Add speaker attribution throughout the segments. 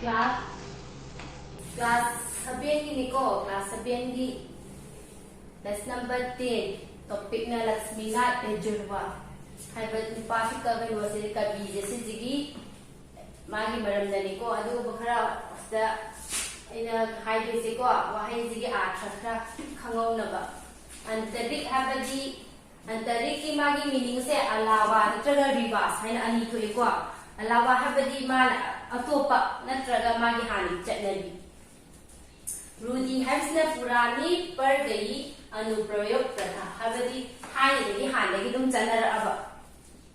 Speaker 1: Class class 7 की निको class 7 की लेसन नंबर 10 टॉपिक ना लक्ष्मीनाथ बेजरवा हाइबल पासी कवन वसे कवि जैसे जिगी मागी मरम दनिको अदु बखरा दा ina haide se ko wahai ji a thakha khangau na ba antarik habadi antarik ki magi meaning se alawa natraga reverse haina ani thoi ko alawa habadi ma atopa natraga magi hani chatnari rudi hasna purani par gai anuprayog pratha habadi haina gi hana gi dum chanara aba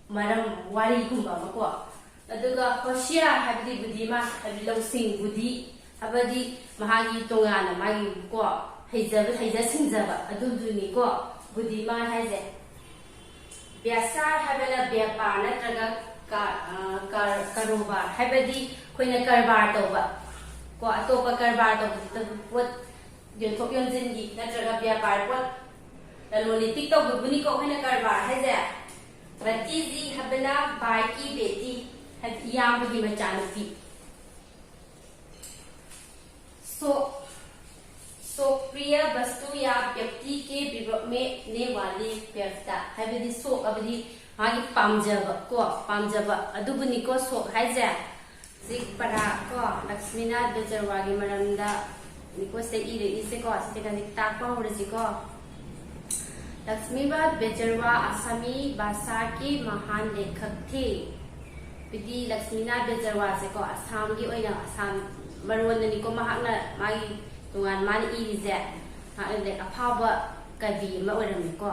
Speaker 1: maram wari kumba ma ko aduga hoshia habadi budima habadi losing budi habadi mahagi tongana magi ko heiza sinjaba aduduni ko budi ma haise byasa habala byapa natraga karobar habadi khoina karbar toba ko atopa karbar toba pot yonthok yonjin gi natraga byapar pot laloni tiktok buni ko khoina karbar haise bati ji habala bai ki beti yam bagi machanupi सो प्रिय वस्तु या व्यक्ति के विभव में ने वाली व्यवस्था है बदी सो अबदी मागी पामजब को पामजब अदुबुनी को सो हाइजा सिक परा को लक्ष्मीनाथ बेजरवागी मरमदा निको से इरे इसे को से का निकता को होरजी को लक्ष्मीनाथ बेजरवा असमी भाषा के महान लेखक थे बिदी लक्ष्मीनाथ बेजरवा से को असम की ओइना असम मरोन को महाना मागी तुंगान मान इरिजे हाले अफाबा कवि में को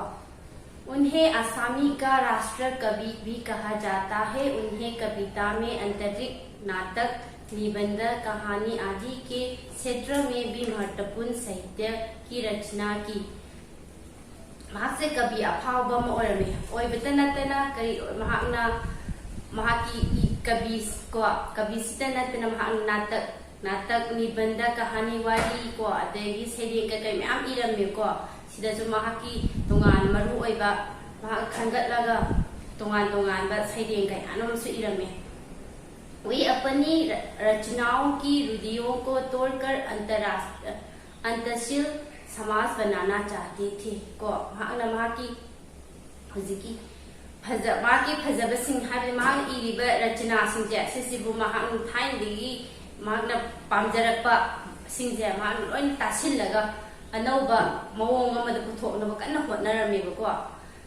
Speaker 1: उन्हें आसामी का राष्ट्र कवि भी कहा जाता है। उन्हें कविता में अंतरिक नाटक निबंध कहानी आदि के क्षेत्र में भी महत्वपूर्ण साहित्य की रचना की से कवि अफाबा में ओइबतनतना कई महाना महाकी कवि को कवि सितनतना नाटक नाटक निबंध कहानी वाली को अदगी सेरी कई मैम इरमे को सिदसु महाकी तोंगान मरु ओइबा महा खंगतलगा तोंगान तोंगान बा सेरी कई अनमसु इरमे वे अपनी रचनाओं की रुदियों को तोड़कर अंतरशील समाज बनाना चाहते थे को महाकी हुजिकी महाकी फजब सिंह हाबे महा इरिबा रचना सिंजे सिसिबु महा थाइंदगी मागना पामजरपा सिंजे मान लोइन तासिलगा अनौबा मवोंग अमद पुथोकनबा कन्ना होटनरमेबको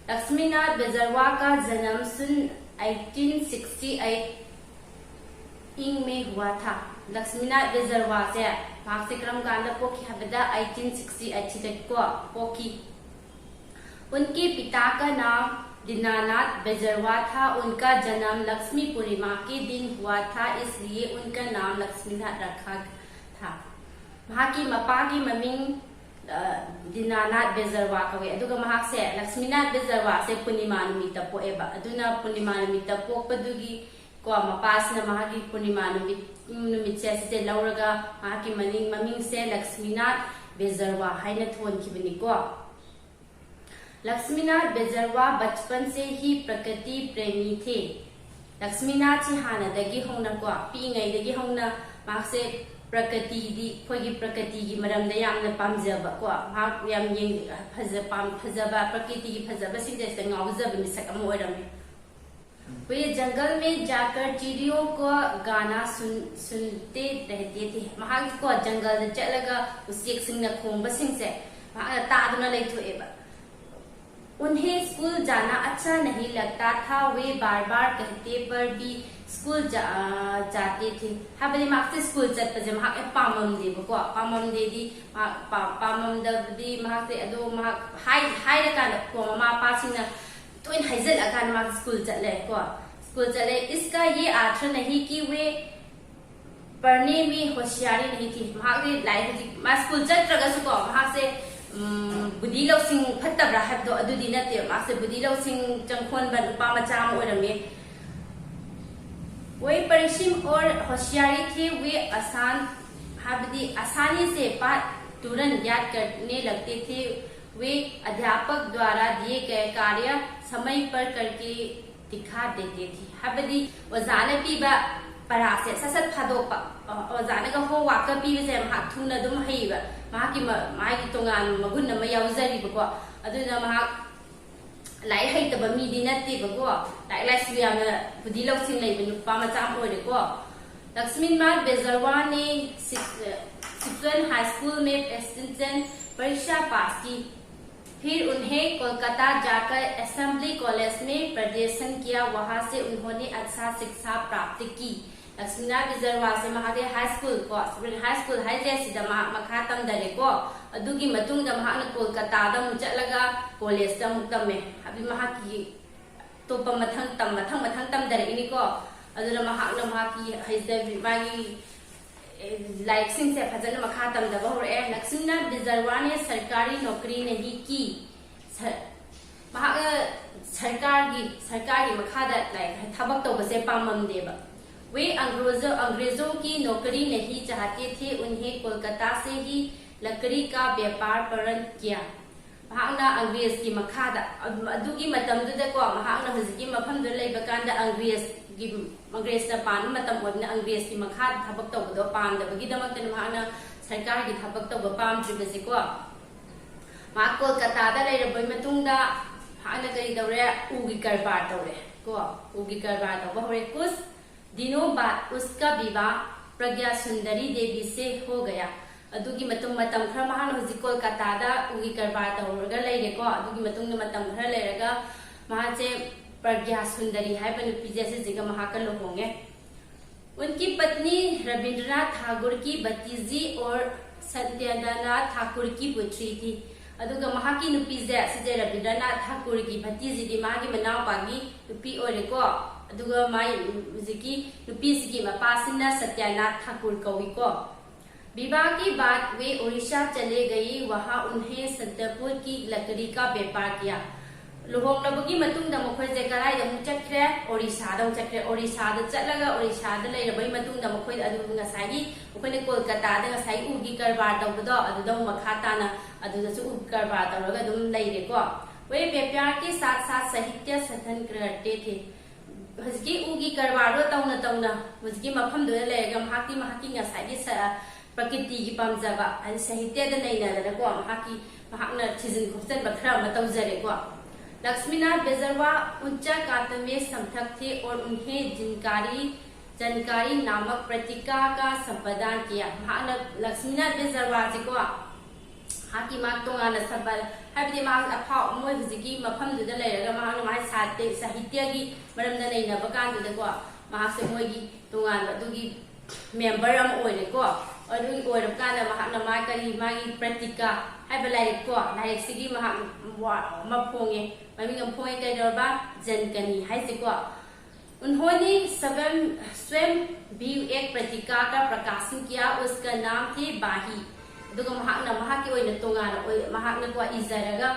Speaker 1: लक्ष्मीनाथ बेजरवा का जन्म सन 1868 इंग में हुआ था। लक्ष्मीनाथ बेजरवा से भागसे क्रम कांड पोखी हबदा 1868 को पोखी। उनके पिता का नाम दीनानाथ बेजरवा था। उनका जन्म लक्ष्मी पूर्णिमा के दिन हुआ था, इसलिए उनका नाम लक्ष्मीनाथ रखा था। वहाँ की मपा की ममिंग दीनानाथ बेजरवा कवे अदुगा महाक से लक्ष्मीनाथ बेजरवा से पूर्णिमा निमित्त पोएबा अदुना पूर्णिमा निमित्त पोपदुगी को मपासना महाकी पूर्णिमा निमित्त से लौरगा महाकी ममिंग से लक्ष्मीनाथ बेजरवा हाइना थोनखिबनी को। लक्ष्मीनाथ बेजरवा बचपन से ही प्रकृति प्रेमी थे। लक्ष्मीनाथ से हानदगी होना को पींगैदगी होना मासे प्रकृति दी खोगी प्रकृति की मरमदा यामना पामजबा को मा याम येंग फजबा प्रकृति की फजबा सिंजेसे ngawजब मिसक अम ओरमे। वे जंगल में जाकर चिड़ियों को गाना सुनते रहते थे। महाग को जंगल चलगा उसेक सिंगना खोंबा सिंसे महाग तादुना लेथोएबा। उन्हें स्कूल जाना अच्छा नहीं लगता था। वे बार बार कहते पर भी स्कूल जाते थे। हाबली मार्क्स स्कूल चतपजे महाक पामम देबको पामम देदी पामम दबदी महाक से अदो महाक हाई रकान को मामा पासिंगना तोइन हाइजल अकान महाक स्कूल चले को स्कूल चले। इसका ये अर्थ नहीं कि वे पढ़ने में होशियारी नहीं थी। महाक लाइक मा स्कूल चत्रगसु को महाक से बुद्धि लौसिंग फत्तब्रा हाबदो अदुदी नते मासे बुद्धि लौसिंग चंखोन बन पा मचाम ओरमे। वे परिश्रम और होशियारी थे। वे आसानी से बात तुरंत याद करने लगते थे। वे अध्यापक द्वारा दिए गए कार्य समय पर करके दिखा देते थे। हाबदी वजाना पीबा ꯄꯔꯥꯁꯦ ꯁꯠ ꯁꯠ ꯐꯥꯗꯣꯛꯄ ꯑꯣꯖꯥꯅꯒ ꯍꯣꯝꯋꯥꯔꯛꯀ ꯄꯤꯕꯁꯦ ꯃꯍꯥꯛ ꯊꯨꯅ ꯑꯗꯨꯝ ꯍꯩꯕ ꯃꯥꯒꯤ ꯇꯣꯉꯥꯟꯕ ꯃꯒꯨꯟ ꯑꯃ ꯌꯥꯎꯖꯔꯤꯕꯀꯣ ꯑꯗꯨꯅ ꯃꯍꯥꯛ ꯂꯥꯏꯔꯤꯛ ꯍꯩꯇꯕ ꯃꯤꯗꯤ ꯅꯠꯇꯦꯕꯀꯣ ꯂꯥꯏꯔꯤꯛ ꯂꯥꯏꯁꯨ ꯌꯥꯝꯅ ꯕꯨद्धꯤ ꯂꯧꯁꯤꯡ ꯂꯩꯕ नुपा मचा अमा ओइरेको लक्ष्मीनाथ बेजरवा ने सिक्सवन हाई स्कूल में एक्सटेंशन परीक्षा पास की फिर उन्हें कोलकाता जाकर असेंबली कॉलेज में प्रदर्शन किया वहां से उन्होंने अच्छा शिक्षा प्राप्त की लक्ष्मीनाथ बेजरवा से महागे हाई स्कूल को हाई स्कूल हाई जेसिदा मखा तमदरेको अदुगी मतुंगदा महाना कोलकाता मु चलगा कॉलेज दा मु तमे अबि महाकी तोप मथंग तमदरेनिको अदुना महाना महाकी हाइजबि मागी लाइक सिंह से फजन मखा तमदबा होरे लक्ष्मीनाथ बेजरवा ने सरकारी नौकरी नहीं की सरकारी मखादा लाइक थबक तौबसे पाममदेबा वे अंग्रेजों की नौकरी नहीं चाहते थे उन्हें कोलकाता से ही लकड़ी का व्यापार प्रारंभ किया महाना अंग्रेज की मखादा अदुगी मतमदुदको महाना हजिकी मफमदु लेबकांदा अंग्रेजना पान मतम ओबना अंग्रेज की मखा थबक तौबदो पामदबगिदमक्तन महाना सरकार की थबक तौब पामद्रिबसेको मा कोलकाता लेरबय मतुंगदा हाना करी दौरे उगी कारबार तौरे को उगी कारबार तौब होरे कुछ दिनों बाद उसका विवाह प्रज्ञा सुंदरी देवी से हो गया अदुगी मतम खर महान हजि कोलकाता उगी कारबार तौरगा लेरेको अदुगी मतुंग मतम खर लेरगा महासे प्रज्ञा सुंदरी है नुपीजे से जिगा महाका लुहोंगे उनकी पत्नी रविंद्रनाथ ठाकुर की भतीजी और सत्येंद्रनाथ ठाकुर की पुत्री थी अदुगा महाकी नुपीजे सिजे रविंद्रनाथ ठाकुर की भतीजी दी मागी मनावपागी नुपी ओरेको अदुगा माई जिकी नुपीसिगी मपासिना सत्यनाथ ठाकुर कविको विवाह के बाद वे ओडिशा चले गई वहां उन्हें संतपुर की लकड़ी का व्यापार किया लुहोंगनबगी मतुंगदा मखोइजे कराइदा मु चक्रे ओडिशादा चलगा ओडिशादा लेरबई मतुंगदा मखोइ अदु ngसाई मखोइने कोलकातादा ngसाई उगी कारबार तौबदो अदुदा मखाताना अदुदासु उगी कारबार तौरगा दुम लेरेको वे व्यापार के साथ साथ साहित्य सधन करते थे हजकी उगी कारबार तौना हजकी मफमदो लेरगा महाकी ngसाई प्रकृति की पामजाबा अनि साहित्यदा नैनादको महाकी थिजिन खुजन बखरा मतौजरेको लक्ष्मीनाथ बेजरवा ऊंचा कात में समथक थे और उन्हें जानकारी नामक पत्रिका का संपादन किया लक्ष्मीनाथ बेजरवा से को हाकी माक तोंगाना सबल हाबदि माक अफा मोय हुजिकी मफमदुदा लेरगा माक माय साहित्य की मरमदा नैनाबा कांदुदको माक से मोयगी तोंगाना दुगी मेंबर अम ओइरेको अदुगी ओइरकाना महाना माय करी मागी पत्रिका हाइबा लाइरेको लाइरेक्सिगी महाक मफोंगे ममिंग फोंगे कैदरबा जनकनी हाइसेको उन्होंने स्वयं भी एक पत्रिका का प्रकाशन किया उसका नाम थे बाही दुगा महाकना महाकी ओइना तोंगाना ओइ महाकना को इजरगा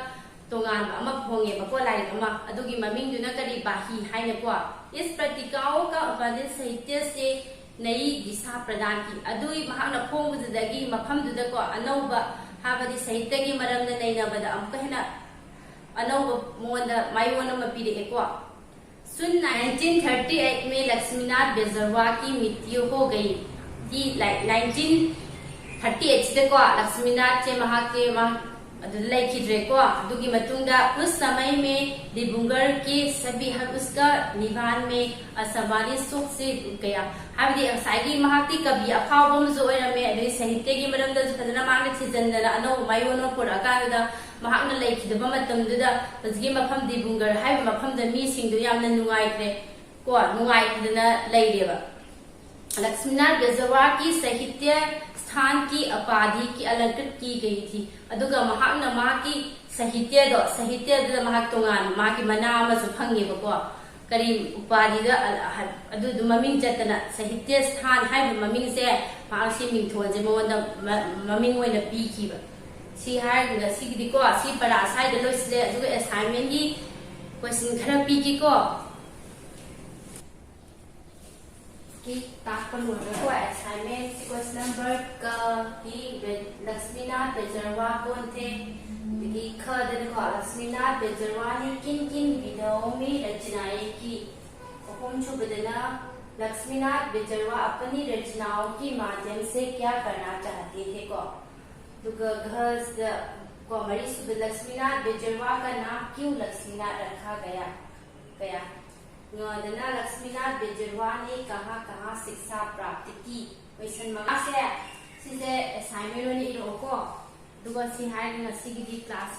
Speaker 1: तोंगाना अमा फोंगे बको लाइरेक अमा अदुगी ममिंग दुना करी बाही हाइनेको इस पत्रिकाओं का उपनिषद साहित्य से नई दिशा प्रदान की अदुई महाकना फोंगदगी मफमदुदको अनौबा हाबदि साहित्य की मरमदा नैनाबदा अमकहना अनौब मोंदा मायोन म पिरेको सन 1938 में लक्ष्मीनाथ बेजरवा की मृत्यु हो गई थी 1938 से को लक्ष्मीनाथ से महाके उस समय में दिबुंगर के सभी हक उसका निभान में असामान्य सुख से गया हाबदि साइगी महाती कवि अफावम जो ओइरमे अदि साहित्य की मरमदा फजना मांगने थिजनदना अनो मायोनो पुरकादा महाकना लेखिदबा मतमदुदा हजगी मफम दिबुंगर हाइब मफमदा मी सिंगदु यामना नुंगाइख्रे को नुंगाइदना लेरेबा लक्ष्मीनाथ बेजरवा की साहित्य स्थान की उपाधि की अलंकृत की गई थी अदुगा महाकना माकी साहित्य महाक तोंगान माकी मना अमसु फंगेबको करी उपाधि अदु ममिंग चतना साहित्य स्थान हाइब ममिंग से मासी मिंथोजे मोंदा ममिंग ओइना पीखिबा सी हाइगा सिगिदिको सी परा साइड लोइसले अदुगा असाइनमेंट की क्वेश्चन खरा पीकिको की ताकनु को असाइनमेंट क्वेश्चन नंबर का की लक्ष्मीनाथ बेजरवा कौन थे की खदन को लक्ष्मीनाथ बेजरवा ने किन विधाओं में रचनाएं की अहोम छुबदना लक्ष्मीनाथ बेजरवा अपनी रचनाओं के माध्यम से क्या करना चाहते थे को लक्ष्मीनाथ बेजरवा का नाम क्यों लक्ष्मीनाथ रखा गया लक्ष्मीनाथ बेजरवा ने कहाँ शिक्षा प्राप्त की क्वेश्चन से असाइनमेंट इरोको क्लास